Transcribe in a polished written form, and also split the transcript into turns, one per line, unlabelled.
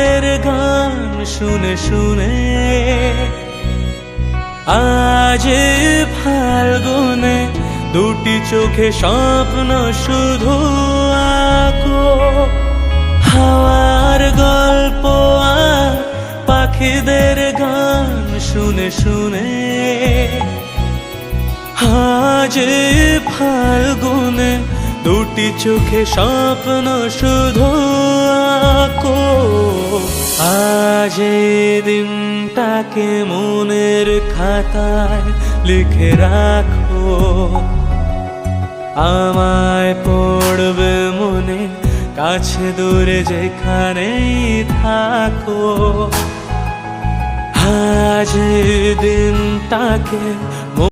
পাখিদের গান শুনে শুনে। আজ ফাল্গুনে দুটি চোখে স্বপ্ন শুধু আঁকো। হাওয়ার গল্প আর পাখিদের গান শুনে শুনে। আজ ফাল্গুনে দুটি চোখে স্বপ্ন শুধু আঁকো। আজ দিনটাকে মনের খাতায় লিখে রাখো। আমায় পড়বে মনে, কাছে দূরে যেখানেই থাকো। আজ দিনটাকে